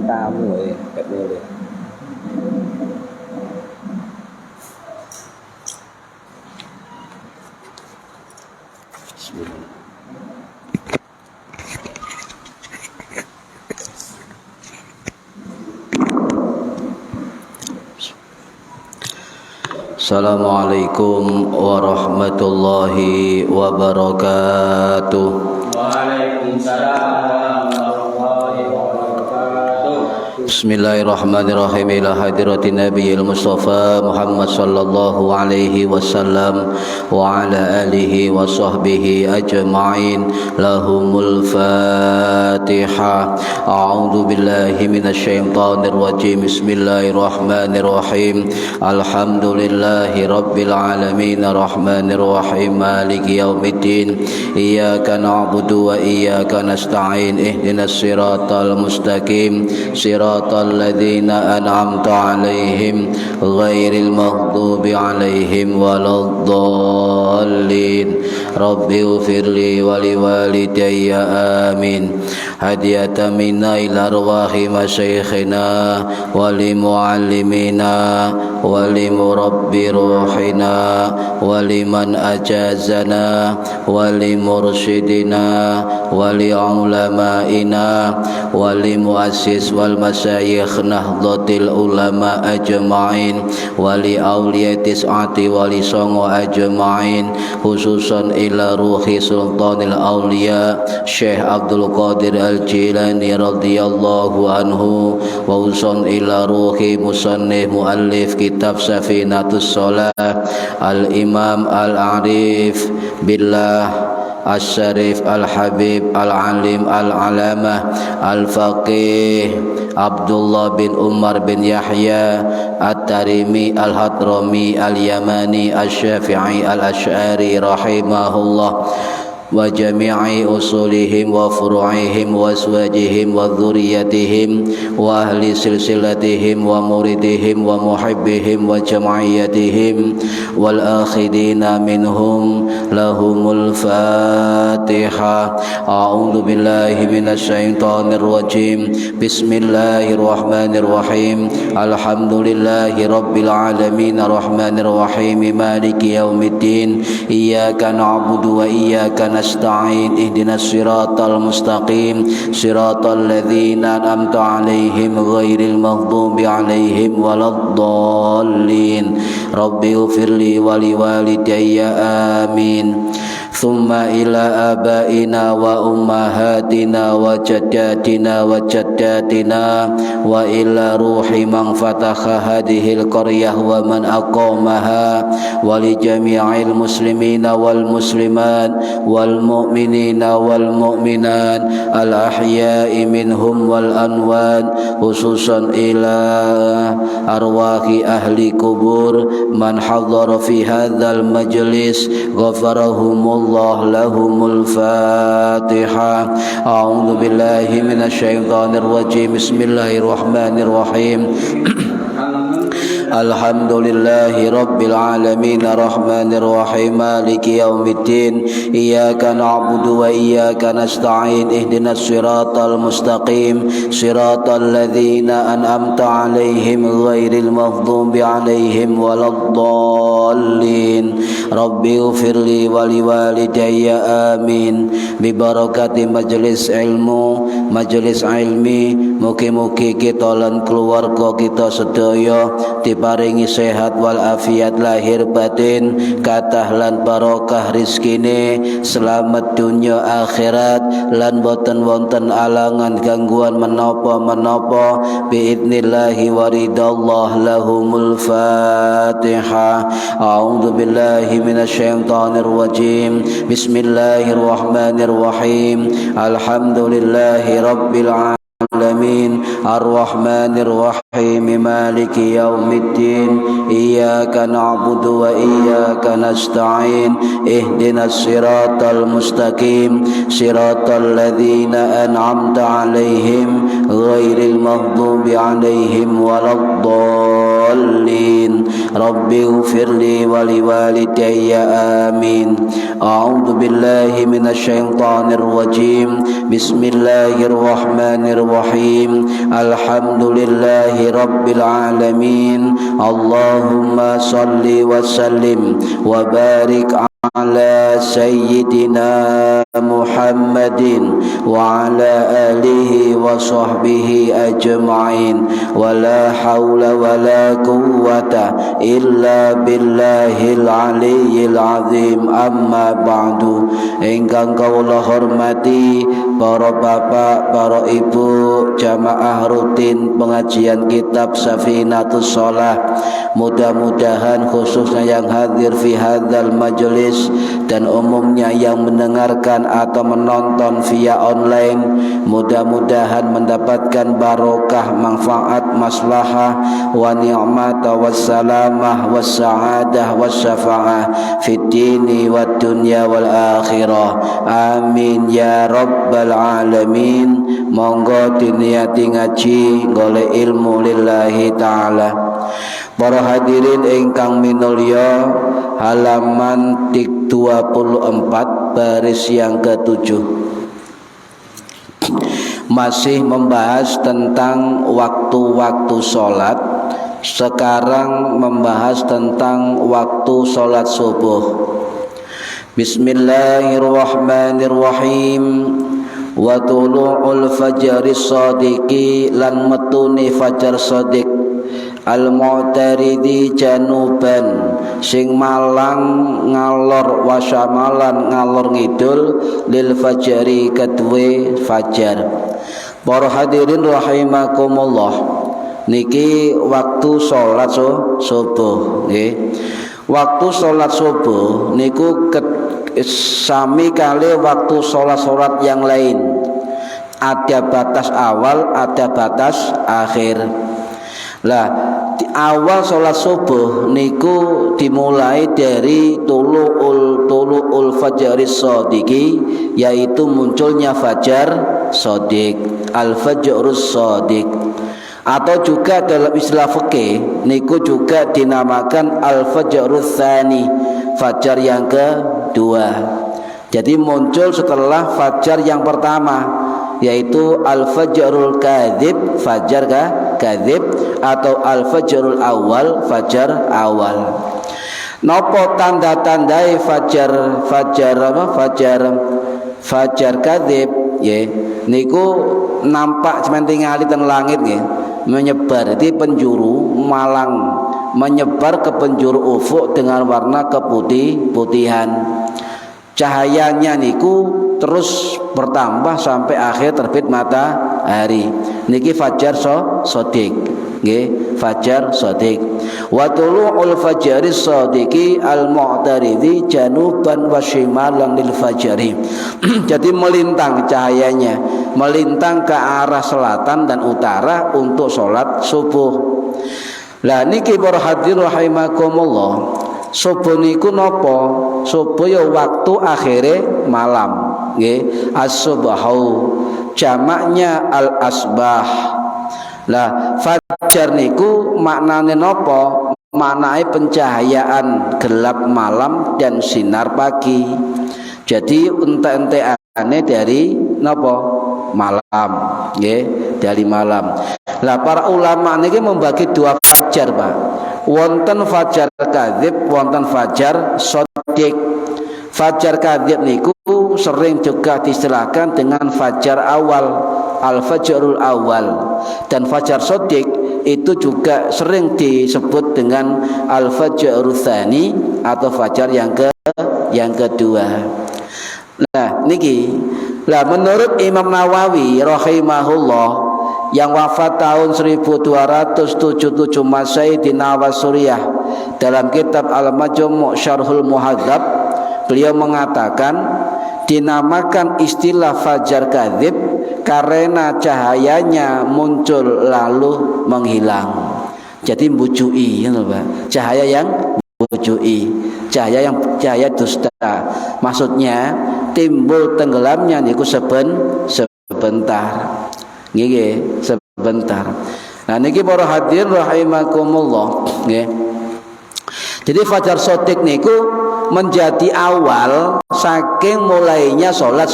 Tamu tak boleh. Bismillah. Assalamualaikum warahmatullahi wabarakatuh. Waalaikumsalam warahmatullahi wabarakatuh. Bismillahirrahmanirrahim. Ila hadiratin nabiyil mustafa Muhammad sallallahu alaihi wasallam wa ala alihi wa sahbihi ajma'in. Lahumul Fatihah. A'udzu billahi minasyaitonir rajim. Bismillahirrahmanirrahim. Alhamdulillahi rabbil alamin arrahmanir rahim maliki yaumiddin. Iyyaka na'budu wa iyyaka nasta'in. Ihdinas siratal mustaqim. Siratal ladzina an'amta 'alaihim ghairil maghdubi 'alaihim waladdallin. Rabbi ighfirli wa liwalidayya amin. Hadiyatan minna ila arwahi masyayikhina wa limuallimina wa limurabbi ruhina wa liman ajazana wa limursyidina wa liulamaina wa limuassis wal masyayikh nahdlatil ulama ajma'in wa li awliyatis ati wa li songo ajma'in, khususan ila ruhi sultanil awliya Syekh Abdul Qadir Al-Jilani radhiyallahu anhu, wa uson ila ruhi musannif muallif kitab Safinatus Shalah Al-Imam Al-Arif Billah Al-Syarif Al-Habib Al-Alim Al-Alamah Al-Faqih Abdullah bin Umar bin Yahya At-Tarimi Al-Hadrami Al-Yamani Al-Syafi'i Al-Ash'ari rahimahullah wa jami'i usulihim wa furu'ihim wa aswajihim wa dhurriyyatihim wa ahli silsilatihim wa muridihim wa muhibbihim wa jam'iyyatihim wal akhidina minhum. Lahumul Fatihah. A'udzu billahi minasyaitonir rajim. Bismillahirrahmanirrahim. Alhamdulillahi rabbil alamin arrahmanir rahim maliki yaumiddin. Iyyaka na'budu wa iyyaka nasta'in. Ihdinas siratal mustaqim. Siratal ladzina an'amta 'alaihim ghairil maghdubi 'alaihim waladdallin. Rabbi ighfirli wa liwalidayya amin. Thumma ila abaina wa ummahatina wa jaddatina wa jaddatina wa ila ruhi man fataha hadhil qaryah wa man aqamaha wa li jami'il muslimina wal muslimat wal mu'minina wal mu'minat al ahya'i minhum wal anwat, khususan ila arwahi ahli kubur man hadara fi hadzal majlis ghafarahumullah. Lahumul Fatihah. A'udzu billahi minasyaitonir rajim. Bismillahirrahmanirrahim. Alhamdulillahi rabbil alamin arrahmanir rahim maliki yaumiddin. Iyyaka na'budu wa iyyaka nasta'in. Ihdinas siratal mustaqim. Siratal ladzina an'amta 'alaihim ghairil maghdubi 'alaihim waladdallin. Rabbi ighfirli wa liwalidayya amin. Bi barakati majlis ilmu, majlis ilmi, mugi-mugi kita lan keluarga kita sedaya diparingi sehat wal afiat lahir batin, kathah lan barokah rizkine, selamat dunya akhirat, lan boten wonten alangan gangguan menapa-menapa biidnillahi waridallah. Lahumul Fatihah. A'udzu billahi minasyaitonir rajim. Bismillahirrahmanirrahim. Alhamdulillahi rabbil alamin العالمين الرحمن الرحيم مالك يوم الدين إياك نعبد وإياك نستعين اهدنا الصراط المستقيم صراط الذين أنعمت عليهم غير المغضوب عليهم ولا الضالين رب اغفر لي ولوالدي آمين أعوذ بالله من الشيطان الرجيم بسم الله الرحمن الرحيم الحمد لله رب العالمين اللهم صل وسلم وبارك على سيدنا محمد وعلى آله وصحبه أجمعين ولا حول ولا قوة إلا بالله العلي العظيم أما بعد ingkang kawula hormati para bapak, para ibu, jamaah rutin pengajian kitab Safinatus Shalah, mudah-mudahan khususnya yang hadir fi hadzal majlis dan umumnya yang mendengarkan atau menonton via online, mudah-mudahan mendapatkan barokah, manfaat, maslahah, wa ni'mat, wassalamah, wassa'adah, wassafa'ah fid dini wad dunya wal akhirah. Amin ya rabbal alamin. Monggo diniati ngaji golek ilmu lillahi ta'ala. Para hadirin ingkang minulya, halaman 24 baris yang ke-7 masih membahas tentang waktu-waktu sholat. Sekarang membahas tentang waktu sholat subuh. Bismillahirrahmanirrahim. Wa tulu'ul fajris shadiqi lan metune fajar shadiq al-mu'taridi januban sing malang ngalor wasyamalan ngalor ngidul lil fajri kedue fajar. Para hadirin rahimakumullah, niki waktu salat subuh nggih. Waktu salat subuh niku sami kali waktu salat-salat yang lain. Ada batas awal, ada batas akhir. Lah, awal sholat subuh niku dimulai dari tulu'ul fajris shadiqi, yaitu munculnya fajar shadiq, al-fajrus shadiq. Atau juga dalam istilah fikih niku juga dinamakan al-fajrus tsani, fajar yang kedua. Jadi muncul setelah fajar yang pertama, yaitu al-fajrul kadzib, fajar kadzib, atau al-fajrul awal, fajar awal. Nopo tanda-tandai fajar kadzib ya, niku nampak sementing ngali teng langit nggih, menyebar di penjuru malang, menyebar ke penjuru ufuk dengan warna keputih-putihan. Cahayanya niku terus bertambah sampai akhir terbit matahari. Niki fajar shadiq nggih, fajar shadiq. Wa tulu'ul fajris shadiqi al-mu'taridi januban wa shimalan lil fajri. Jadi melintang cahayanya, melintang ke arah selatan dan utara untuk sholat subuh. Lah niki para hadirin rahimakumullah, subuh niku napa? Subuh ya waktu akhire malam nggih. As-subhu jamaknya al-asbah. Lah fajar niku maknane napa? Maknane pencahayaan gelap malam dan sinar pagi. Jadi ente-enteane dari napa? Malam nggih, dari malam. Lah para ulama niki membagi dua fajar, Pak. Wonten fajar kadzib, wonten fajar shadiq. Fajar kadzib niku sering juga diistilahkan dengan fajar awal, al-fajrul awal. Dan fajar shadiq itu juga sering disebut dengan al-fajrul tsani atau fajar yang kedua. Nah, niki. Lah menurut Imam Nawawi rahimahullah yang wafat tahun 1277 Masehi di Nawasiriyah, dalam kitab Al-Majmu' Syarhul Muhadzab, beliau mengatakan dinamakan istilah fajar kadzib karena cahayanya muncul lalu menghilang. Jadi mbujui, cahaya yang mbujui, cahaya dusta. Maksudnya timbul tenggelamnya niku sebentar. Nggih, sebentar. Nah niki para hadirin rahimakumullah, nggih. Jadi fajar shadiq niku menjadi awal saking mulainya salat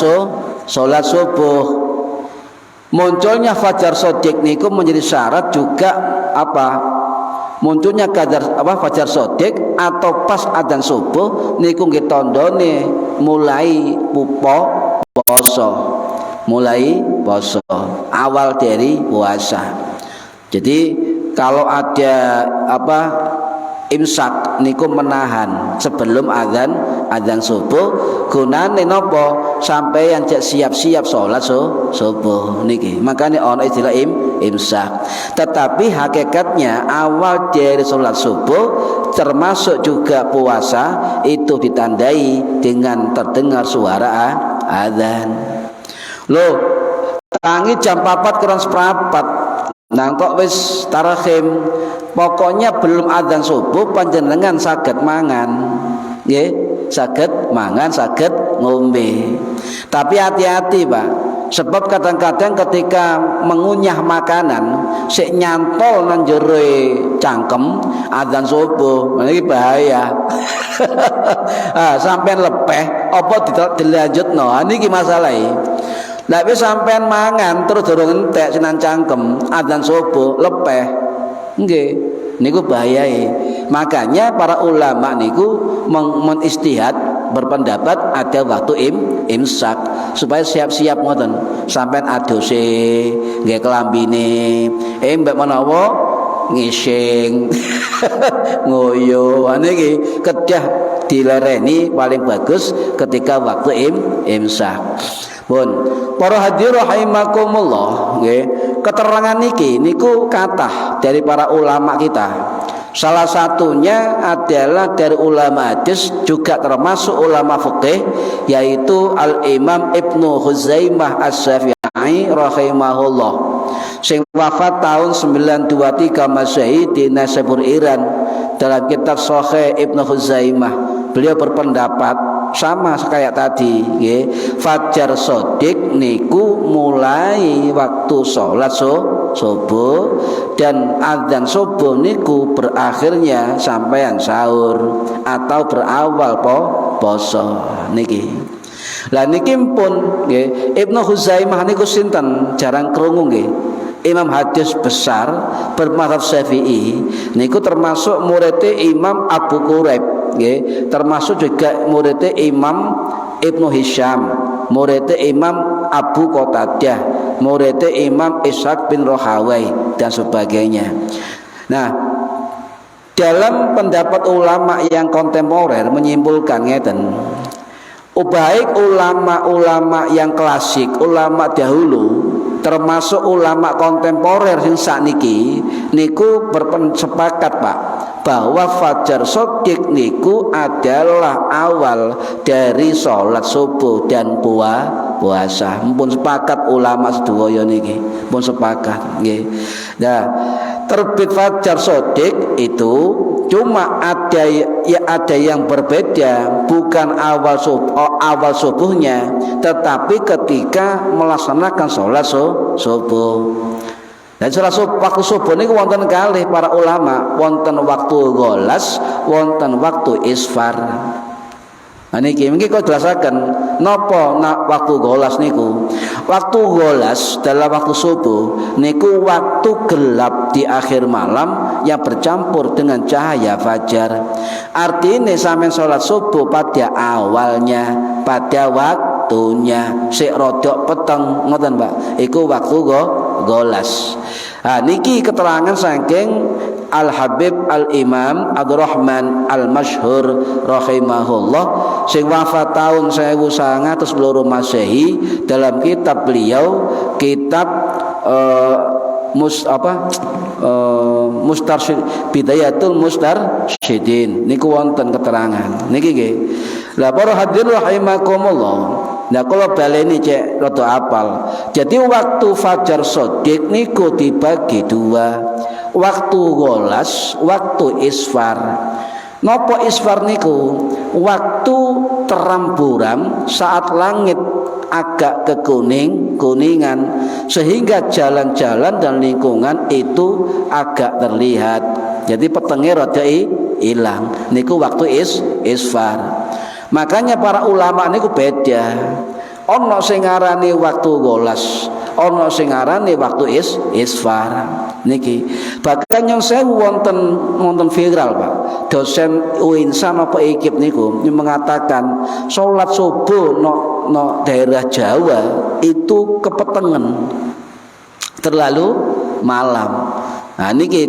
subuh. Munculnya fajar shadiq niku menjadi syarat juga apa? Munculnya fajar shadiq atau pas adzan subuh niku nggih tandane mulai poso. Mulai poso, awal dari puasa. Jadi kalau ada imsak niku menahan sebelum adzan subuh, gunane napa? Sampai yang siap-siap salat subuh niki. Makanya ana istilah imsak. Tetapi hakikatnya awal dari salat subuh termasuk juga puasa itu ditandai dengan terdengar suara adzan. Loh, tangi jam 4 kurang seperempat. Nah kok wis tarakhim. Pokoknya belum adzan subuh panjenengan saged mangan. Nggih, saged mangan, saged ngombe. Tapi hati-hati, Pak. Sebab kadang-kadang ketika mengunyah makanan sik nyantol nang jero cangkem adzan subuh, ini bahaya. Sampean lepeh apa dilanjutno? Niki masalahe. Lah wis sampean mangan terus durung entek sinan cangkem adzan subuh lepeh. Nggih, niku bahayae. Makanya para ulama niku menistihad berpendapat ada waktu imsak supaya siap-siap ngoten. Sampean adose nggih kelambine, mbek menawa ngising ngoyo niki kedah dilereni paling bagus ketika waktu imsak. Pun para hadirin rahimakumullah, nggih. Keterangan niki niku kathah dari para ulama kita. Salah satunya adalah dari ulama hadis juga termasuk ulama fikih yaitu Al-Imam Ibnu Khuzaimah Asy-Syafi'i rahimahullah. Sing wafat tahun 923 Masehi di Naisabur Iran. Dalam kitab Sahih Ibnu Khuzaimah beliau berpendapat sama kayak tadi, nggih. Fajar shadiq niku mulai waktu salat subuh dan adzan subuh niku berakhirnya sampean sahur atau berawal poso niki. Lah niki pun nggih Ibnu Khuzaimah niku sinten jarang krungu nggih. Imam hadis besar bermadzhab Syafi'i niku termasuk muridnya Imam Abu Quraib, nggih, termasuk juga muridnya Imam Ibnu Hisham, muridnya Imam Abu Qatadah, muridnya Imam Ishaq bin Rahawai dan sebagainya. Nah, dalam pendapat ulama yang kontemporer menyimpulkan ngeten, baik ulama-ulama yang klasik, ulama dahulu termasuk ulama kontemporer sing sakniki niku berpendapat Pak bahwa fajar shadiq niku adalah awal dari sholat subuh dan puasa. Mumpun sepakat ulama sedaya niki, mumpun sepakat nggih. Nah, terbit fajar shadiq itu cuma ada yang berbeda, bukan awal subuhnya, tetapi ketika melaksanakan sholat subuh. Dan sholat waktu subuh ini wonten kalih para ulama, wonten waktu golas, wonten waktu isfar. Nah niki kok jelasaken napa waktu golas niku. Waktu golas dalam waktu subuh niku waktu gelap di akhir malam yang bercampur dengan cahaya fajar. Artinya sampeyan salat subuh pada awalnya, pada waktunya sik rodok peteng ngoten Pak. Iku waktu golas. Niki keterangan saking Al-Habib Al-Imam Abdurrahman Al-Masyhur rahimahullah sing wafat tahun 1902 Masehi dalam kitab beliau, kitab Bidayatul Mustarsyidin niku wonten keterangan niki nggih. Lah para hadirin rahimakumullah, Nah kalau baleni cek rada apal. Jadi waktu fajar shadiq niku dibagi dua. Waktu golas, waktu isfar. Nopo isfar niku? Waktu terang buram saat langit agak kuningan sehingga jalan-jalan dan lingkungan itu agak terlihat. Jadi petenge rada hilang. Niku waktu isfar. Makanya para ulama niku beda. Ono sing ngarani waktu golas, ono sing ngarani waktu isfar. Niki bahkan yang saya wonten viral Pak. Dosen UINSA apa IKIP niku mengatakan sholat subuh no daerah Jawa itu kepetengen terlalu malam. Nah niki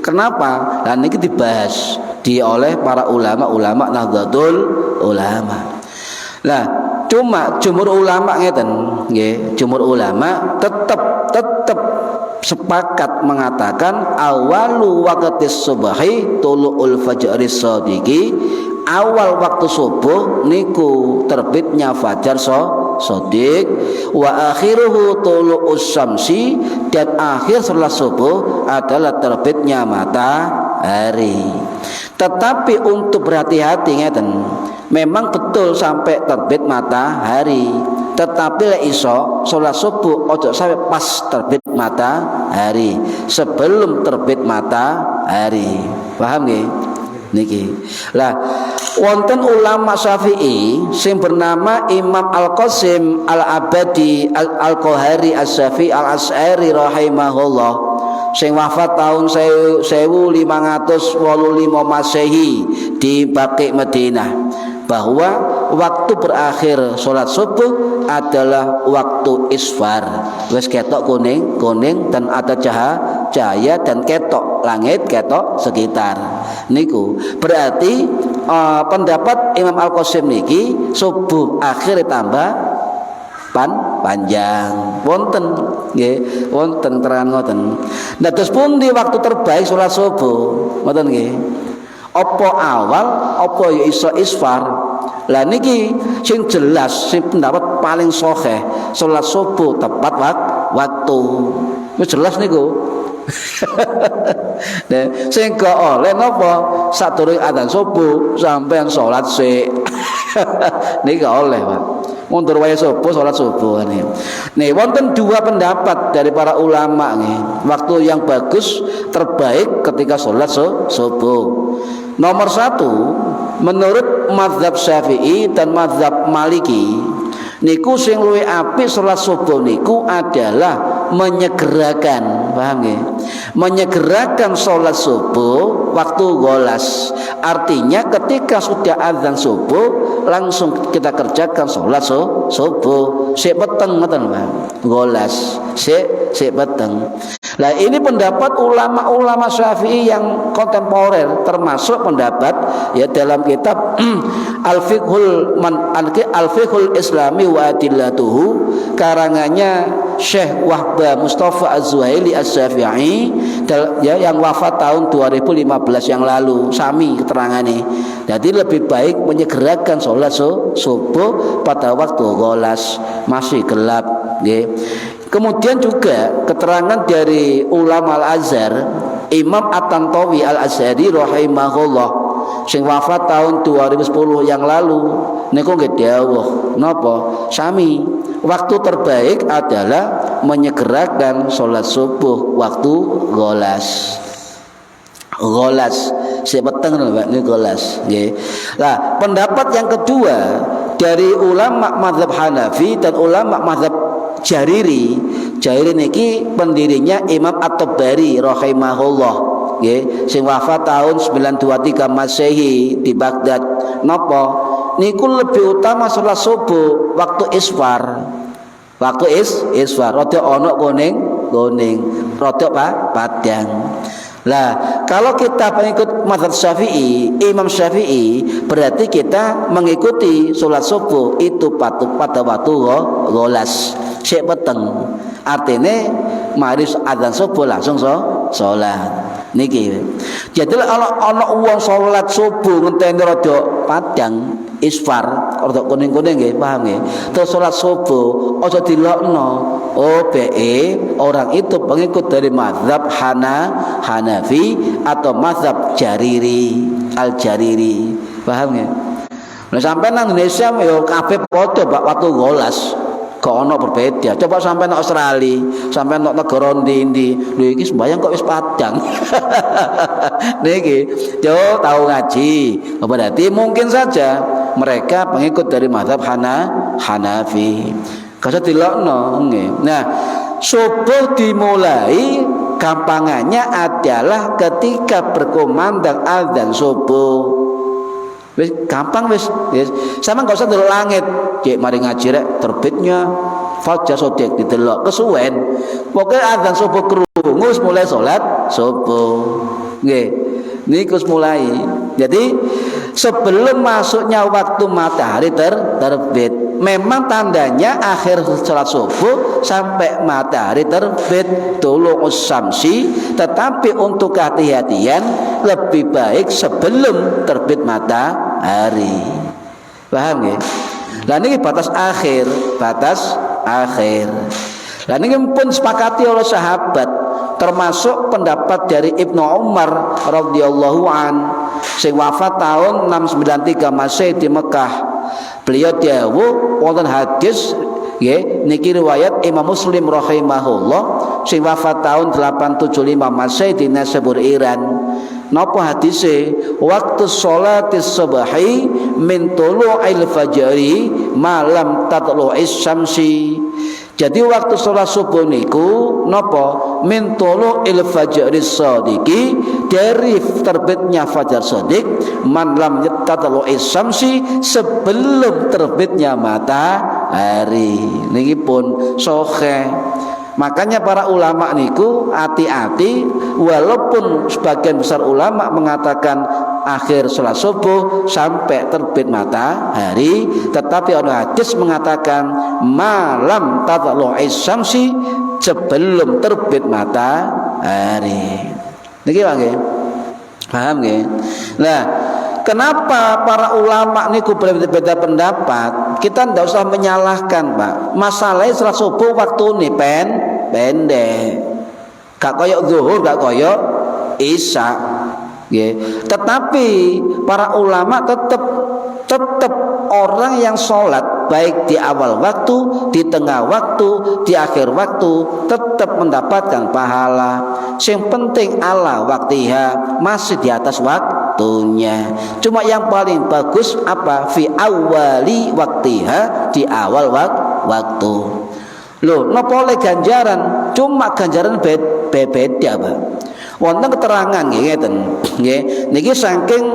kenapa? Nah niki dibahas oleh para ulama Nahdlatul Ulama. Nah, cuma jumhur ulama ngeten, nggih, jumhur ulama tetap sepakat mengatakan awalu waqtis subhi tulu'ul fajri shadiqi, awal waktu subuh niku terbitnya fajar shadiq, wa akhiruhu tulu'us syamsi, dan akhir setelah subuh adalah terbitnya matahari. Tetapi untuk berhati-hati ngeten, memang betul sampai terbit matahari. Tetapi lek iso salat subuh ojo sampai pas terbit matahari, sebelum terbit matahari. Paham nggih? Niki. Lah wonten ulama Syafi'i sing bernama Imam Al-Qasim Al-Abadi Al-Qahari As-Syafi'i Al-Asy'ari rahimahullah, sing wafat tahun 1585 Masehi di Baqi Madinah, bahwa waktu berakhir sholat subuh adalah waktu isfar. Wes ketok kuning dan ada cahaya dan ketok langit, ketok sekitar. Niku berarti pendapat Imam Al-Qasim niki subuh akhir tambah panjang. Wonten nggih, wonten terangan ngoten. Nah terus pun di waktu terbaik sholat subuh, ngoten nggih. Apa awal, apa ya iso isfar. Lah niki sing jelas, sing pendapat paling sahih, sholat subuh tepat waktu. Wis jelas niku. Nah, sing gak oleh napa sadurunge adzan subuh sampean salat sik. Niki gak oleh, Pak. Mundur wae subuh salat subuh nih. Nih wonten dua pendapat dari para ulama nih. Waktu yang bagus terbaik ketika salat subuh. Nomor satu, menurut mazhab Syafi'i dan mazhab Maliki, niku sing luwih apik salat subuh niku adalah menyegerakan, paham nggih? Menyegerakan salat subuh waktu golas. Artinya ketika sudah azan subuh langsung kita kerjakan salat subuh. Sik peteng ngoten, Pak. Golas, sik peteng. Nah ini pendapat ulama-ulama Syafi'i yang kontemporer, termasuk pendapat ya dalam kitab Al-Fiqhul Islami wa Adillatuhu, karangannya Syekh Wahbah Mustafa Az-Zuhaili As-Syafi'i ya, yang wafat tahun 2015 yang lalu. Sami keterangannya. Jadi lebih baik menyegerakan sholat subuh pada waktu golas masih gelap, ya. Kemudian juga keterangan dari ulama Al-Azhar, Imam At-Tantawi Al-Azhari rahimahullah, sing wafat tahun 2010 yang lalu, niku nggih dawuh napa? Sami, waktu terbaik adalah menyegerakan sholat subuh waktu golas. Golas, sepeteng Pak, ini golas, nggih. Lah, pendapat yang kedua dari ulama mazhab Hanafi dan ulama mazhab Jariri niki pendirinya Imam At-Tabari rahimahullah, nggih, sing wafat tahun 923 Masehi di Baghdad. Napa? Niku lebih utama salat subuh waktu isfar. Waktu isfar rada ana kuning, rada padang. Lah, kalau kita pengikut mazhab Syafi'i, Imam Syafi'i, berarti kita mengikuti sholat subuh itu pada waktu golas, sik peteng. Artinya mari adzan subuh langsung sholat. Niki. Jadi ana wong sholat subuh ngenteni rada padang, isfar rada kuning-kuning nggih, paham nggih. Terus salat subuh aja dilokno. Oh, orang itu pengikut dari mazhab Hanafi atau mazhab Al-Jariri. Paham nggih? Nah, sampai nang Indonesia yo kabeh padha Pak waktu golas. Kok ono berbeda. Coba sampai nang Australia, sampai nang negara ndi-ndi. Lho iki sembayang kok wis padang. Niki, yo tahu ngaji. Berarti mungkin saja mereka pengikut dari mazhab Hanafi. Kasa dilokno nggih. Nah, subuh dimulai gampangannya adalah ketika berkumandang azan subuh. Wis gampang wis. Sama enggak usah delok langit. Cek mari ngaji rek terbitnya fajar sodik didelok kesuwen. Pokoke azan subuh krungu wis mulai salat subuh. Nggih. Niku mulai. Jadi sebelum masuknya waktu matahari terbit, memang tandanya akhir salat subuh sampai matahari terbit tulu'us syamsi, tetapi untuk kehati-hatian lebih baik sebelum terbit matahari. Paham nggih? Lah niki batas akhir. Lah niki pun sepakati oleh sahabat, termasuk pendapat dari Ibnu Umar radhiyallahu an sing wafat tahun 693 Masehi di Mekah. Beliau dawuh wonten hadis nggih niki riwayat Imam Muslim rahimahullah sing wafat tahun 875 Masehi di Naisabur Iran. Napa hadise? Waktu sholatis subhi min tulu'il fajri malam tatlu'is syamsi. Jadi waktu sholat subuh niku napa? Min tulu'il fajri shadiqi, dari terbitnya fajar shadiq, man lam tatlu'is syamsi, sebelum terbitnya matahari. Niki pun sahih. Makanya para ulama niku hati-hati, walaupun sebagian besar ulama mengatakan akhir sholat subuh sampai terbit matahari, tetapi ada hadis mengatakan malam tatlu'is syamsi, sebelum terbit matahari. Niki nggih. Paham nggih? Nah, kenapa para ulama niku berbeda pendapat? Kita tidak usah menyalahkan, Pak. Masalahnya salat subuh waktu ini pendek. Gak koyok zuhur, gak koyok isya. Nggih. Tetapi para ulama tetap orang yang sholat baik di awal waktu, di tengah waktu, di akhir waktu tetap mendapatkan pahala. Yang penting ala waktiha, masih di atas waktunya. Cuma yang paling bagus apa? Fi awali waktiha, di awal waktu. Loh, napa oleh ganjaran? Cuma ganjaran beda, Pak. Wonten keterangan nggih ngeten. Nggih, niki saking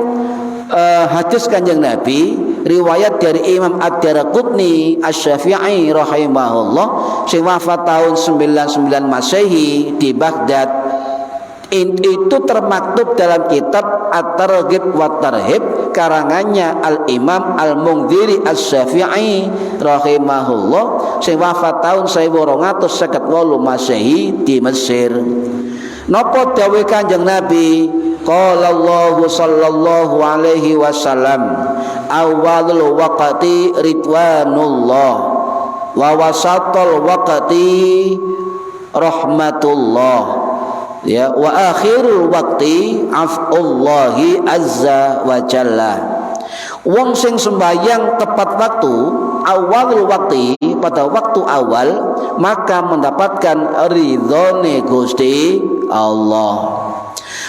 hadis Kanjeng Nabi riwayat dari Imam Ad-Darqutni Asy-Syafi'i rahimahullah sing wafat tahun 99 Masehi di Baghdad. Itu termaktub dalam kitab At-Targhib wa Tarhib karangannya Al-Imam Al-Mundhiri Asy-Syafi'i rahimahullah sing wafat tahun 1258 Masehi di Mesir. Napa dawuh Kanjeng Nabi? Qala Allah sallallahu alaihi wasallam, awalul waqti ridwanullah wa wasatul waqti rahmatullah, ya, wa akhirul waqti afullahi azza wa jalla. Wong sing sembahyang tepat waktu, awalul waqti, pada waktu awal, maka mendapatkan ridhone Gusti Allah.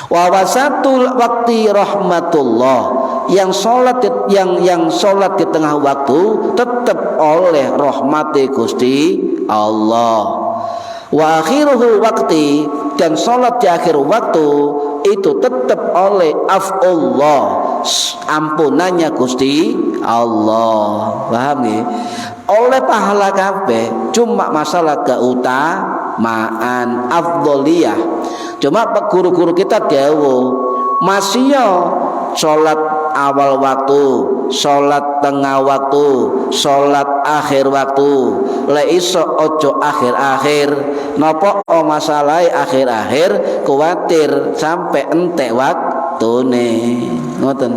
Wa wasatul waqti rahmatullah, yang sholat di tengah waktu tetap oleh rahmati Gusti Allah. Wa akhiruhul waqti, dan sholat di akhir waktu itu tetap oleh afullah, ampunannya Gusti Allah. Paham nggih? Oleh pahala kabeh, cuma masalah keutamaan afdholiyah. Cuma guru-guru kita dawuh masih yo sholat awal waktu, sholat tengah waktu, sholat akhir waktu. Le iso ojo akhir-akhir. Napa masalah akhir-akhir kuwatir sampai entek waktune. Ngoten.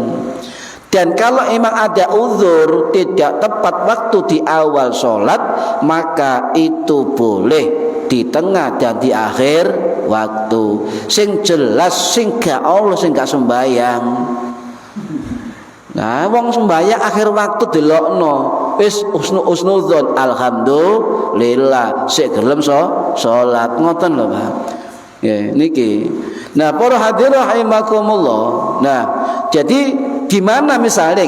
Dan kalau memang ada uzur tidak tepat waktu di awal sholat, maka itu boleh di tengah dan di akhir waktu. Sing jelas sing gak Allah sing gak sembayang. Nah, wong sembayang akhir waktu delokno wis usnudzon alhamdulillah sik gelem salat ngoten lho Pak. Ya niki. Nah, para hadirin rahimakumullah. Nah, jadi di mana misalnya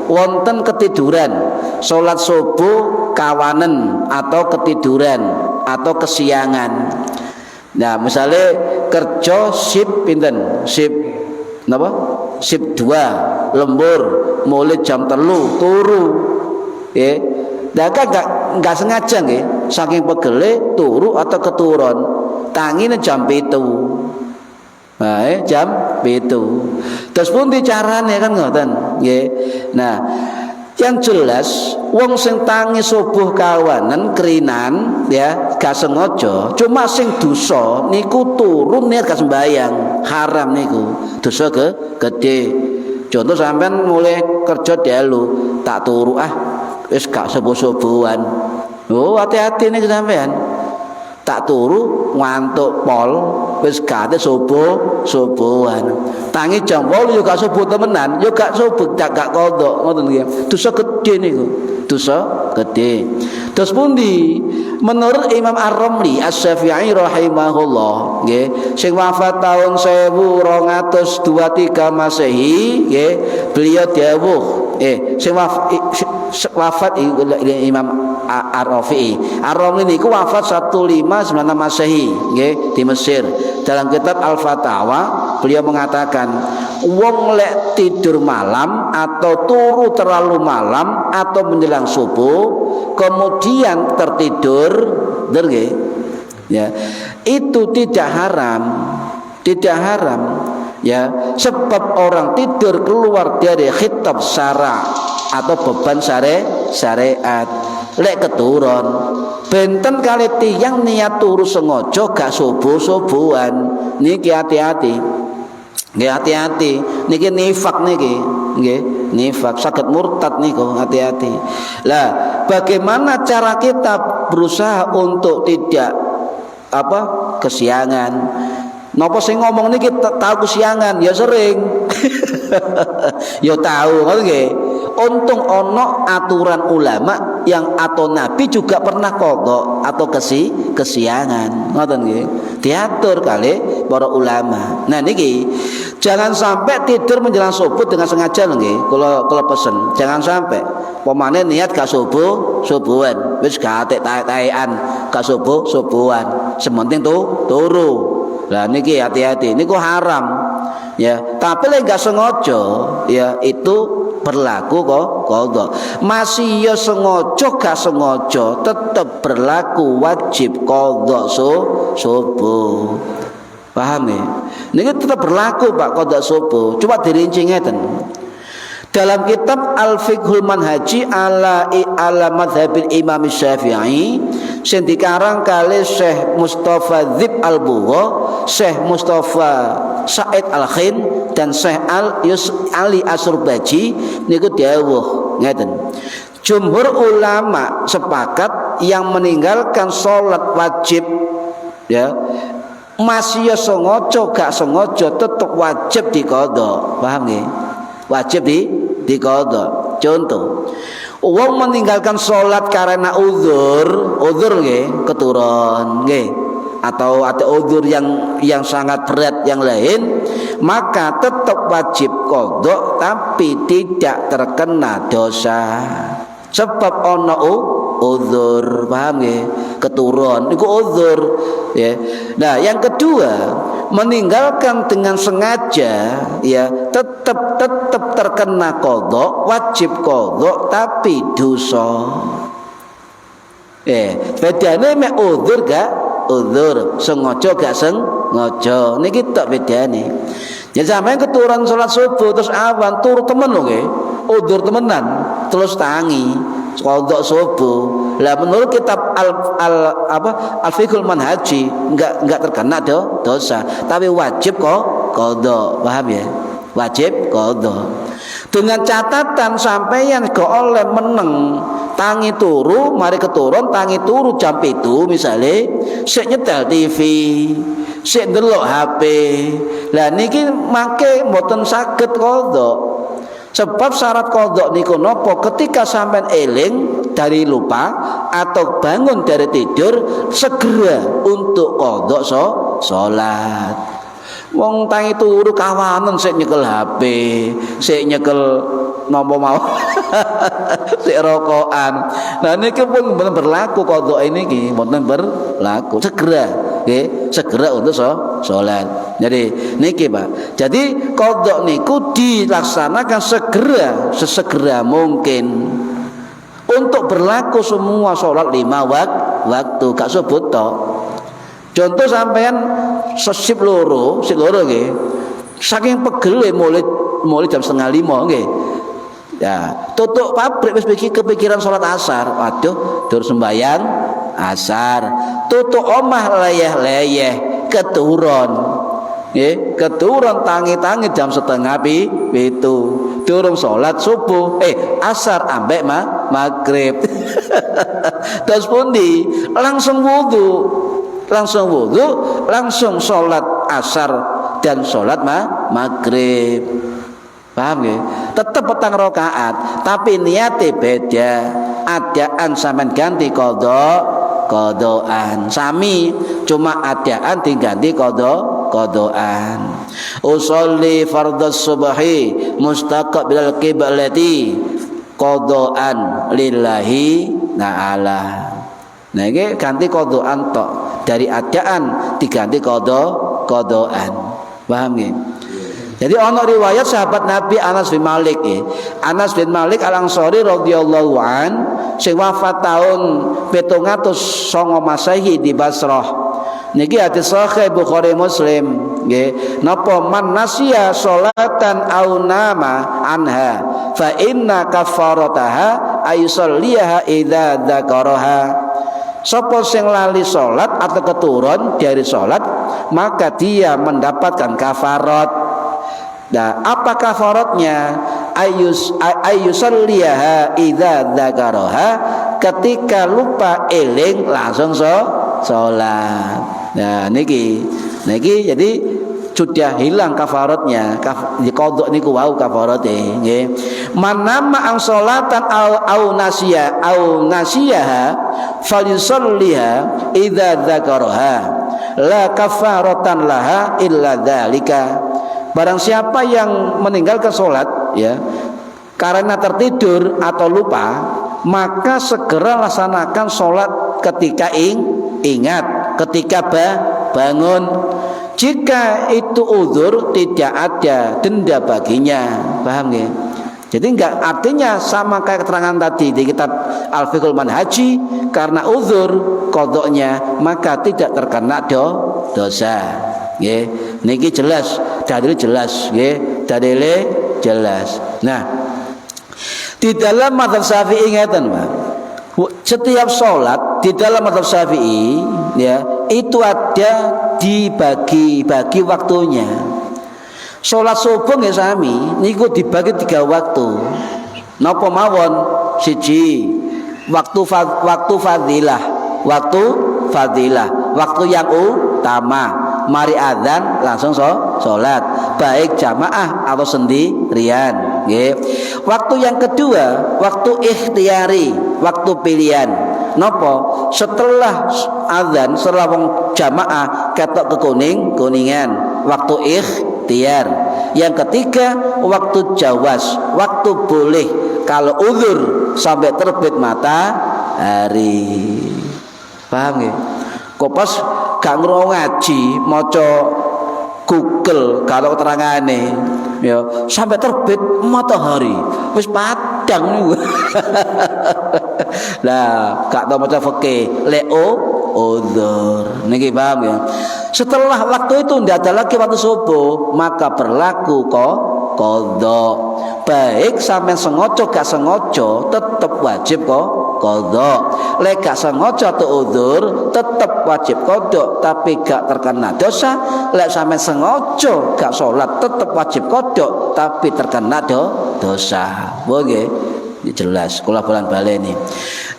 wonten ketiduran salat subuh kawanen atau ketiduran atau kesiangan. Nah, misalnya kerja sip pinten? Sip napa? Sip 2 lembur mulai jam 3 turu. Ya. Nah, enggak sengaja nggih, saking pegele turu atau keturun. Tangine jam 7. Nah, jam 7. Terus pun carane kan ngoten, nggih. Nah, yang jelas wong sing tangi subuh kawanan kerinan ya gak sengaja, cuma sing dosa niku turun niat gak sembayang, haram niku. Dosa gede. Contoh sampean mulai kerja dalu, tak turu wis gak subuh-subuhan. Oh, hati-hati nih sampean. Tak turu ngantuk pol wis gate subuhan. Tangi jam 8 yo gak subuh temenan, yo gak subuh gak kodok ngoten nggih. Dosa gedhe niku. Dosa gedhe. Terus pundi? Menurut Imam Ar-Ramli Asy-Syafi'i rahimahullah, nggih, sing wafat tahun 1223 Masehi, nggih, beliau dawuh, sing wafat Imam Ar-Rafi'i. Ar-Ramli niku wafat 1596 Masehi, nggih, di Mesir. Dalam kitab Al-Fatawa beliau mengatakan, wong lek tidur malam atau turu terlalu malam atau menjelang subuh kemudian tertidur, nggih, ya, itu tidak haram, ya, sebab orang tidur keluar dari khitab syara atau beban syariat. Lek keturun benten kali tiyang niat turu sengaja gak subuh-subuhan niki hati-hati. Nggih, hati-hati niki nifak niki, nggih, nifak saged murtad niku, hati-hati. Lah, bagaimana cara kita berusaha untuk tidak kesiangan? Napa sing ngomong niki tahu kesiangan? Ya sering. Ya tahu kan nggih. Untung ono aturan ulama yang atau Nabi juga pernah qadha atau kesiangan. Ngoten nggih. Diatur kali para ulama. Nah niki jangan sampai tidur menjelang subuh dengan sengaja nggih. Kula pesen, jangan sampai pemane niat gak subuhan, wis gak atek-atekan gak subuhan. Sementing turu. Lah niki hati-hati, niku haram. Ya, tapi lek gak sengaja ya itu berlaku qadha. Masih ya sengaja gak sengaja tetap berlaku wajib qadha subuh. Paham ya? Niki tetap berlaku Pak qadha subuh. Coba dirinci ngeten. Dalam kitab Al-Fiqhul Manhaji ala madhabil Imam Syafi'i sing dikarang kali Syekh Mustafa Dzib Al-Bugha, Syekh Mustafa Said Al-Khin dan Syekh Ali Asurbaji niku dawuh ngeten. Jumhur ulama sepakat yang meninggalkan sholat wajib ya masih ya sengaja gak sengaja tetap wajib diqadha. Paham nggih? Wajib diqadha. Contoh, wong meninggalkan sholat karena uzur nggih, keturun nggih, atau ada uzur yang sangat berat yang lain, maka tetap wajib qadha tapi tidak terkena dosa. Sebab ono uzur, paham nggih? Keturun niku uzur ya. Nah, yang kedua, meninggalkan dengan sengaja ya tetap terkena qadha, wajib qadha tapi dosa. Bedane mek uzur gak uzur, sengaja gak sengaja. Niki tok bedane. Ya sampeyan keturun salat subuh terus awan turu temen lho nggih. Uzur temenan terus tangi qadha subuh. Lah menurut kitab Al-Fiqhul Manhaji enggak terkena dosa, tapi wajib qadha. Paham ya? Wajib qadha. dengan catatan sampeyan go oleh meneng tangi turu mari keturun tangi turu jam itu misale sik nyetel TV sik ndelok HP lah niki mangke mboten saged qadha sebab syarat qadha niku napa ketika sampean eling dari lupa atau bangun dari tidur segera untuk qadha salat. Wong tangi turu kawanen sik nyekel HP, sik nyekel napa mau. Sik rokokan. Nah niki pun bener berlaku qadha niki, mboten berlaku. Segera, nggih, segera untuk salat. Jadi niki, Pak. Jadi qadha niku dilaksanakan segera, sesegera mungkin. Untuk berlaku semua salat 5 waktu, gak sebut tok. Contoh sampean sesip loro nggih. Saking pegele mulai jam 4:30 nggih. Ya, tutuk pabrik wis kepikiran salat asar. Waduh, dur sembayang asar. Tutuk omah leyeh-leyeh keturun. Nggih, keturun tangi-tangi jam 6:30. Durung salat subuh, asar ambek maghrib. Terus pundi? Langsung wudu, langsung sholat asar dan sholat maghrib. Paham ya? Tetap petang rakaat, tapi niatnya beda. Adaan sampean ganti qadhaan sami, cuma adaan diganti qadhaan. Usolli fardhus subhi mustaqbilal qiblati qadhaan lillahi ta'ala. Nah ini ganti qadhaan tok, dari adaan diganti qadhaan. Paham ya? Jadi ana riwayat sahabat Nabi Anas bin Malik Anas bin Malik Al-Ansari radhiyallahu an sing wafat tahun 709 Masehi di Basrah. Niki hadis sahih Bukhari Muslim nggih. Napa man nasiya sholatan aw nama anha fa inna kafarataha ayusalliha idza dzakaraha. Sapa sing lali salat atau keturun dari salat maka dia mendapatkan kafarat. Nah, apa kafaratnya? Ayyusalliha idza dzakaraha, ketika lupa eling langsung salat. Nah, niki jadi sudah hilang kafaratnya. Qadha niku wau kafarate nggih. Manama ang salatan au nasiyaha falyusalliha idza dzakaraha la kafaratan laha illa dzalika. Barang siapa yang meninggalkan sholat ya karena tertidur atau lupa, maka segera laksanakan sholat ketika ingat, ketika bangun. Jika itu uzur tidak ada denda baginya. Paham ya? Jadi enggak, artinya sama kayak keterangan tadi di kitab Al-Fiqhul Manhaji, karena uzur qadhanya maka tidak terkena dosa. Nggih, niki jelas, dalil jelas, nggih, dalile jelas. Nah, di dalam mazhab Syafi'i ngeten, Pak. Setiap sholat di dalam mazhab Syafi'i ya, itu ada dibagi waktunya. Sholat subuh nggih sami niku dibagi 3 waktu. Napa mawon? Siji, waktu fadilah, waktu yang utama. Mari adzan langsung sholat, baik jamaah atau sendirian. Nggih. Waktu yang kedua, waktu ikhtiyari, waktu pilihan. Nopo? Setelah adzan, setelah wong jamaah ketok kuningan, waktu ikhtiyar. Yang ketiga, waktu jawaz, waktu boleh kalau uzur sampai terbit matahari. Paham nggih? Kok pas gak ngrungokno ngaji maca Google kalau terangane ya sampai terbit matahari wis padang niku. Lah gak tau maca fikih leo udzur niki paham ya. Setelah waktu itu ndak ada lagi waktu subuh maka berlaku qadha. Baik sampai sengaja gak sengaja tetap wajib qadha. Lek gak sengaja tu udzur tetep wajib qadha tapi gak terkena dosa. Lek sampe sengaja gak salat tetep wajib qadha tapi terkena dosa. Nggih, jelas kula bolan-baleni.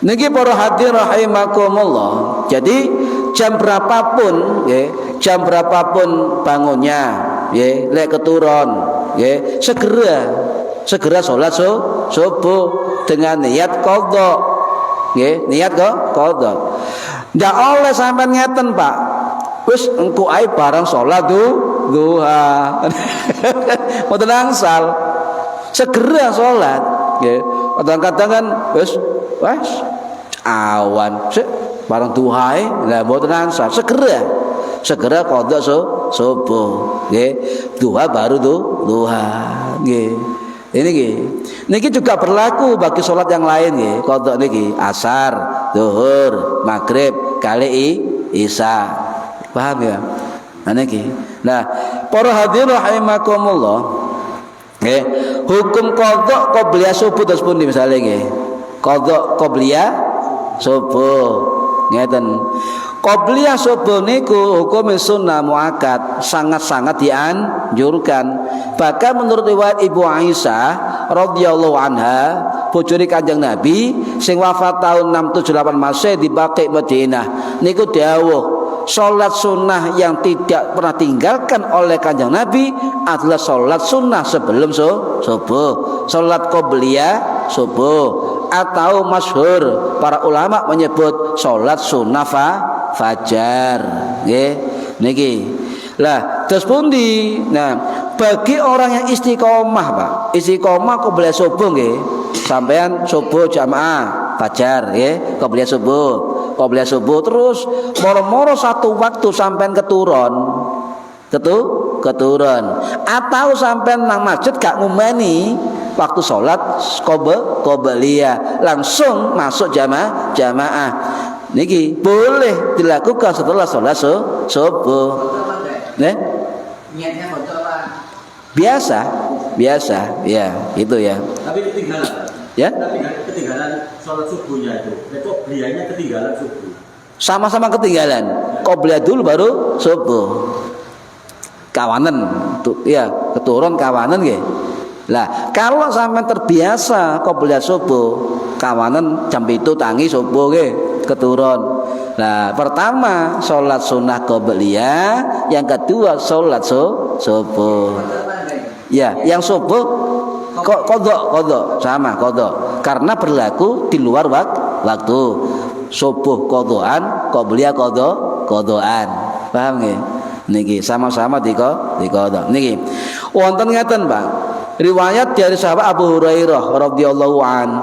Niki para hadirin rahimakumullah. Jadi jam berapapun nggih, jam berapapun bangunnya nggih, lek keturun nggih, segera salat subuh dengan niat qadha. Nggih, niat qadha. Ndak oleh sampean ngeten, Pak. Wis engko ae bareng salat duha. Mboten angsal. Segera salat nggih. Kadang-kadang kan wis awan sik bareng duha lah mboten angsal. Segera qadha subuh nggih. Duha baru duha nggih. Ini niki juga berlaku bagi sholat yang lain nggih. Qadha niki asar, zuhur, maghrib, kali isya. Paham ya? Niki. Nah, para hadirin rahimakumullah. Nggih, hukum qadha qabliyah subuh terus pundi misale nggih. Qadha qabliyah subuh. Ngeten. Qabliyah subuh niku hukum sunnah muakkad, sangat-sangat dianjurkan. Bahkan menurut riwayat Ibu Aisyah radhiyallahu anha, bojone Kanjeng Nabi sing wafat tahun 678 Masehi di Baqi Madinah, niku dawuh, salat sunnah yang tidak pernah tinggalkan oleh Kanjeng Nabi adalah salat sunnah sebelum subuh, salat qabliyah subuh, atau masyhur para ulama menyebut salat sunnah fajar nggih niki. Lah terus pundi? Nah, bagi orang yang istiqomah, Pak. Istiqomah qabliyah subuh nggih. Sampean subuh jamaah fajar nggih, qabliyah subuh. Qabliyah subuh terus moro-moro satu waktu sampean keturun. Keturun. Atau sampean nang masjid gak ngumeni waktu sholat qabliyah, langsung masuk jamaah. Niki boleh dilakukan setelah sholat subuh. Niatnya biasa, ya itu ya. Tapi ketinggalan. Ya? Tapi ketinggalan sholat subuhnya itu. Qabliyahnya ketinggalan subuh. Sama-sama ketinggalan. Qabliyah dulu baru subuh. Kawanan, ya keturun kawanan nggih. Lah, kalau sampai terbiasa qabliyah subuh, kawanan jam itu tangi subuh nggih, keturun. Nah, pertama sholat sunnah qabliyah, yang kedua sholat subuh. Ya, yang subuh qadha sama qadha. Karena berlaku di luar waktu. Subuh qadhaan, qabliyah qadhaan. Paham nggih? Niki sama-sama di qadha. Niki. Wonten ngaten, Pak. Riwayat dari sahabat Abu Hurairah radhiyallahu an,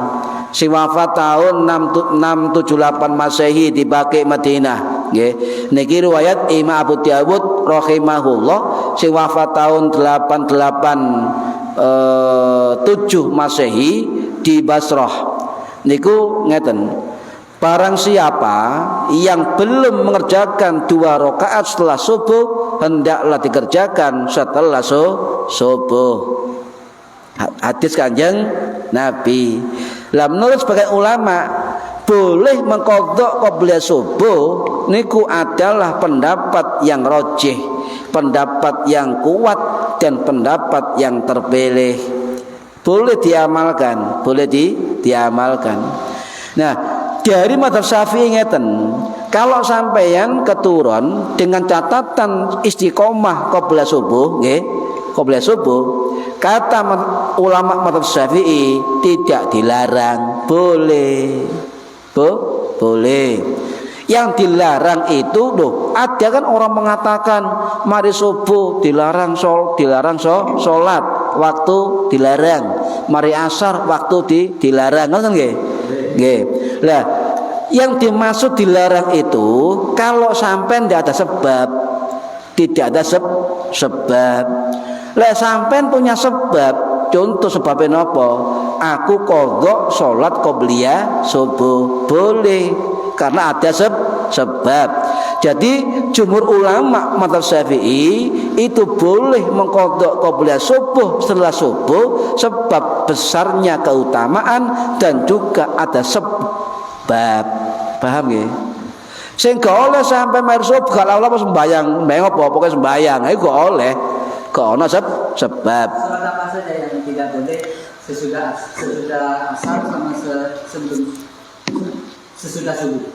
si wafat tahun 678 Masehi di Baqi Madinah nggih. Niki riwayat Imam Abu Dawud rahimahullah, si wafat tahun 887 Masehi di Basrah. Niku ngeten. Barang siapa yang belum mengerjakan 2 rakaat setelah subuh, hendaklah dikerjakan setelah subuh. Hadis Kanjeng Nabi. Lah menurut sebagian ulama, boleh mengqadha qabliyah subuh niku adalah pendapat yang rajih, pendapat yang kuat dan pendapat yang terpilih. Boleh diamalkan, diamalkan. Nah, dari madzhab Syafi'i ngeten, kalau sampeyan keturun dengan catatan istiqomah qabliyah subuh nggih, qabliyah subuh, kata ulama madzhab Syafi'i tidak dilarang, boleh. Boleh. Yang dilarang itu loh, ada kan orang mengatakan mari subuh dilarang sholat, waktu dilarang, mari asar waktu dilarang, kan nggih? Nggih. Lah, yang dimaksud dilarang itu kalau sampai tidak ada sebab. Lah sampean punya sebab, contoh sebabnya apa? Aku qadha salat qabliyah subuh, boleh karena ada sebab. Jadi jumhur ulama madzhab Syafi'i itu boleh mengqadha qabliyah subuh setelah subuh sebab besarnya keutamaan dan juga ada sebab. Paham nggih? Sing gak oleh sampai mair subuh gak Allah apa sembayang, mbeng apa pokoke sembayang. Iku gak oleh. Gak ono sebab. Sholat apa saja yang tidak boleh sesudah asar sama sesudah subuh?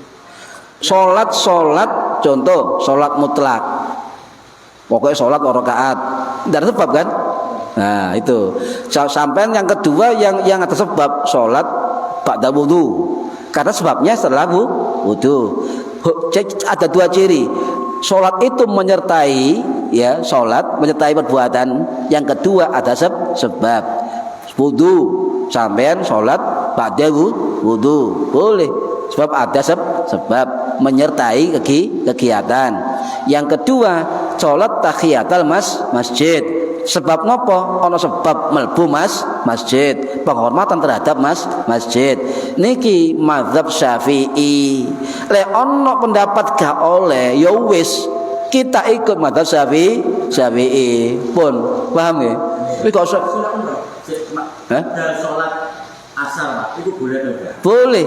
Sholat contoh sholat mutlak. Pokoknya sholat 2 rakaat. Tidak ada sebab kan? Nah itu. Sampai yang kedua yang ada sebab sholat ba'da wudu. Karena sebabnya setelah wudu. Ada 2 ciri. Sholat itu menyertai ya, sholat menyertai perbuatan. Yang kedua ada sebab. Wudu. Sampai sholat ba'da wudu. Boleh. Sebab ada sebab menyertai kegiatan. Yang kedua, sholat tahiyatul masjid. Sebab nopo? Ono sebab mlebu masjid, penghormatan terhadap masjid. Niki mazhab Syafi'i. Le ono pendapat gak oleh, ya wis kita ikut mazhab Syafi'i. Pun paham ya? Iki kok sholat asar Pak, itu boleh atau enggak? Boleh.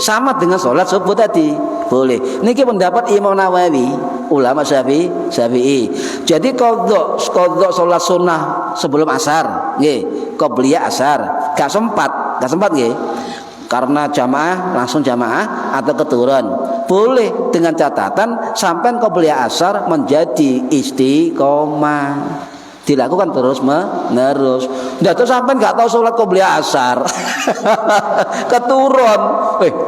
Sama dengan sholat subuh tadi. Boleh. Niki pendapat Imam Nawawi, ulama Syafi'i. Jadi qadha sholat sunnah sebelum asar, nggih. Qobliyah asar, gak sempat nggih. Karena langsung jamaah atau keturun. Boleh dengan catatan sampai qobliyah asar menjadi istiqomah. Dilakukan terus menerus. Ndak tuh sampai nggak tahu sholat qobliyah asar. Keturun.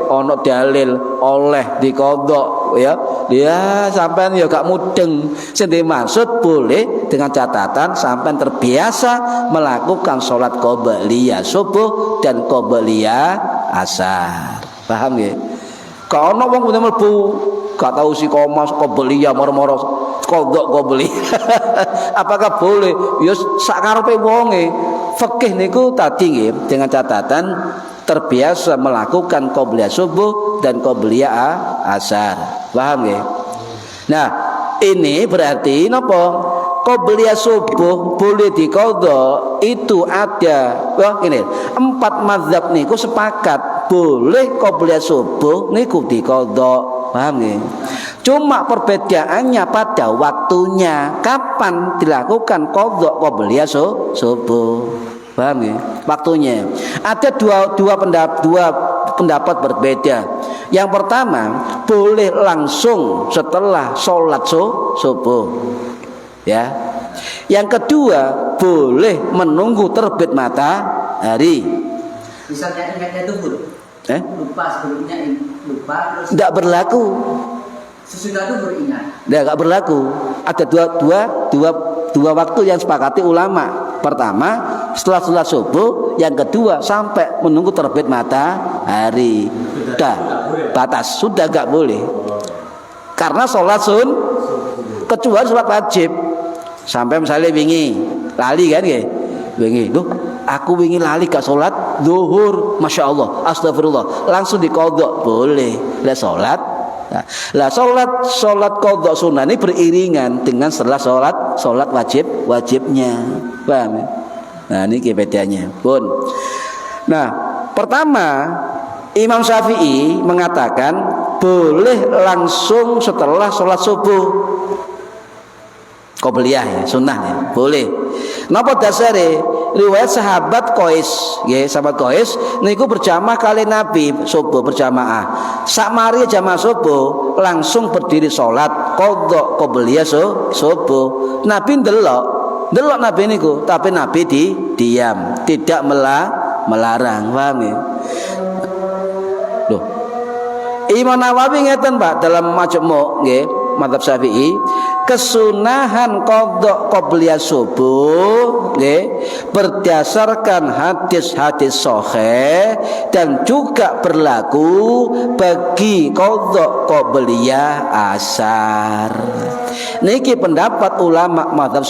Ono dalil oleh dikodok ya. Ya sampai ya gak mudeng. Sing dimaksud boleh dengan catatan sampai terbiasa melakukan sholat qobliyah subuh dan qobliyah asar. Paham ya? Kalau ono wong kudu mlebu gak tahu si koma qobliyah moro-moro kodok qobli. Apakah boleh? Ya sak karepe wonge. Fikih niku tadi nggih dengan catatan terbiasa melakukan qobliyah subuh dan qobliyah asar. Paham nggih? Nah, ini berarti napa? Qobliyah subuh boleh diqadha itu ada. Wah, ini 4 mazhab niku sepakat boleh qobliyah subuh niku diqadha. Paham nggih? Cuma perbedaannya pada waktunya, kapan dilakukan qadha qobliyah subuh. Paham nggih? Waktunya. Ada dua pendapat berbeda. Yang pertama, boleh langsung setelah sholat subuh. Ya. Yang kedua, boleh menunggu terbit matahari. Misalnya ingatnya duhur. Lupa sebelumnya lupa terus tidak berlaku. Sesudah duhur ingat. Tidak berlaku. Ada dua waktu yang sepakati ulama. Pertama, setelah sholat subuh. Yang kedua, sampai menunggu terbit matahari. Batas sudah gak boleh. Karena sholat kecuali sholat wajib. Sampai misalnya wingi lali kan ya, wingi aku wingi lali gak sholat zuhur, masya Allah, astagfirullah, langsung diqadha boleh. Lah sholat qadha sunnah ini beriringan dengan setelah sholat wajibnya. Paham ya? Nah ini bedanya pun. Nah pertama, Imam Syafi'i mengatakan boleh langsung setelah sholat subuh. Qobliyah ya, sunnah ya, boleh. Napa dasare? Riwayat sahabat Qais, nggih, sahabat Qais niku berjamaah kali Nabi subuh berjamaah. Sak mari jamaah subuh langsung berdiri salat qadha qobliyah subuh. Nabi ndelok Nabi niku, tapi Nabi diam, tidak melarang. Paham ya? Loh. Imam Nawawi ngeten Pak dalam Majmu' nggih, mazhab Syafi'i, kesunahan qadha qobliyah subuh nggih berdasarkan hadis-hadis sahih dan juga berlaku bagi qadha qobliyah asar. Niki pendapat ulama mazhab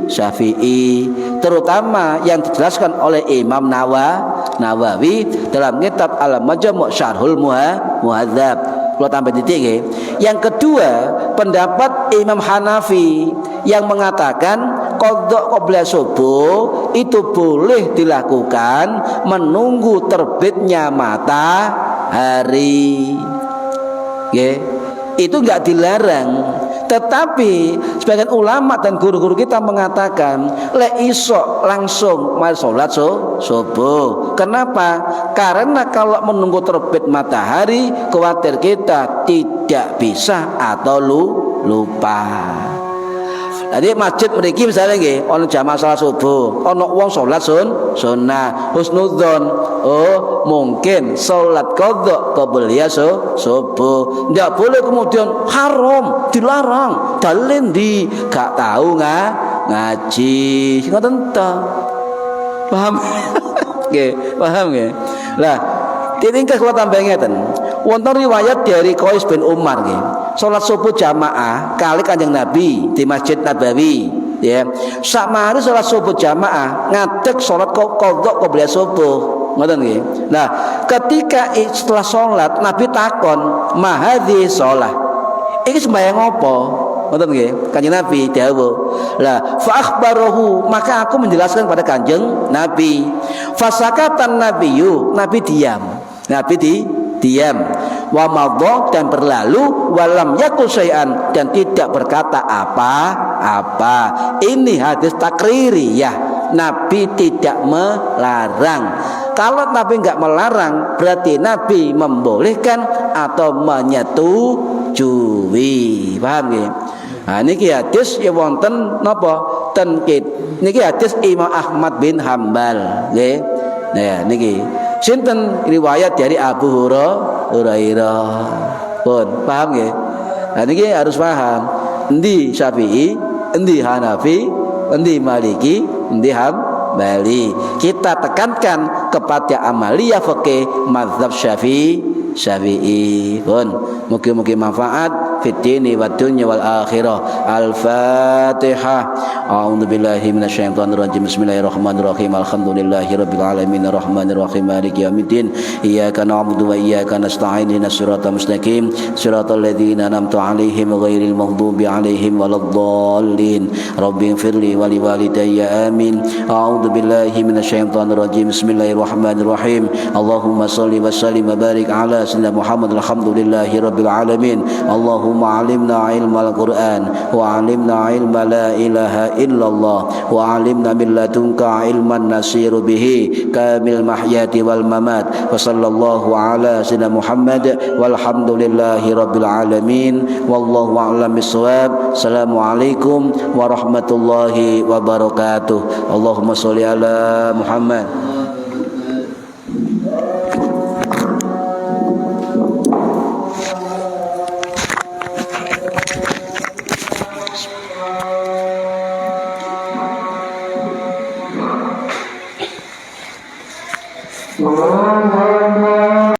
Syafi'i, terutama yang dijelaskan oleh Imam Nawawi dalam kitab Al-Majmu' Syarhul Muhadzab. Kalau tambah titik ya. Yang kedua, pendapat Imam Hanafi yang mengatakan qadha qobliyah subuh itu boleh dilakukan menunggu terbitnya matahari. matahari. Ya, itu enggak dilarang. Tetapi sebagian ulama dan guru-guru kita mengatakan lek iso langsung mari salat subuh. Kenapa? Karena kalau menunggu terbit matahari khawatir kita tidak bisa atau lupa. Jadi masjid mriki misalnya nggih ana jamaah salat subuh, ana wong salat sunnah, husnudzon. Oh, mungkin salat qadha qabliyah subuh. Ndak boleh kemudian haram, dilarang. Dalil di gak tahu ngaji. Ngoten ta. Paham? Nggih, paham nggih. Lah, ditingkah kula tambah ngeten. Wonten riwayat dari Qais bin Umar nggih. Salat subuh jamaah kali Kanjeng Nabi di Masjid Nabawi, ya. Sakmari salat subuh jamaah ngadeg salat qadha qabliyah subuh. Ngoten nggih. Nah, ketika setelah salat Nabi takon, "Ma hadhi shalah?" Iki sembahyang apa? Ngoten nggih. Kanjeng Nabi dawuh. Lah, fa akhbarahu, maka aku menjelaskan pada Kanjeng Nabi. Fasakatan nabiyyu, Nabi diam. Nabi diam. Wa madha, dan berlalu, walam yakul syai'an, dan tidak berkata apa-apa. Ini hadis takriri ya. Nabi tidak melarang. Kalau Nabi enggak melarang, berarti Nabi membolehkan atau menyetujui. Paham nggih? Nah, niki hadis ya wonten napa? Tenkit. Niki hadis Imam Ahmad bin Hambal, nggih. Nah, niki sinten riwayat dari Abu Hurairah. Pun paham nggih? Nah, niki harus paham. Endi Syafi'i, endi Hanafi, endi Maliki, endi Hambali. Kita tekankan kepada amaliyah fikih mazhab Syafi'i. Pun mugi-mugi manfaat fid dini wad dunya wal akhirah. Al-Fatihah. A'udzubillahi minasyaitonir rajim. Bismillahirrahmanirrahim. Alhamdulillahirabbil alamin arrahmanir rahim maliki yaumiddin. Iyyaka na'budu wa iyyaka nasta'in. Ihdinas siratal mustaqim. Siratal ladzina an'amta 'alaihim ghairil maghdubi 'alaihim waladdallin. Rabbighfirli wa liwalidayya amin. A'udzubillahi minasyaitonir rajim. Bismillahirrahmanirrahim. Allahumma shalli wa sallim wa barik ala sayyidina Muhammad. Alhamdulillahirabbil alamin. Allahumma 'allimna ilmal Qur'an wa 'allimna ilma la ilaha illallah wa 'allimna min ladunka ilman nasiru bihi kamil mahyati wal mamat. Wa sallallahu ala sayyidina Muhammad walhamdulillahi rabbil alamin. Wallahu a'lam bissawab. Assalamualaikum warahmatullahi wabarakatuh. Allahumma sholli ala Muhammad.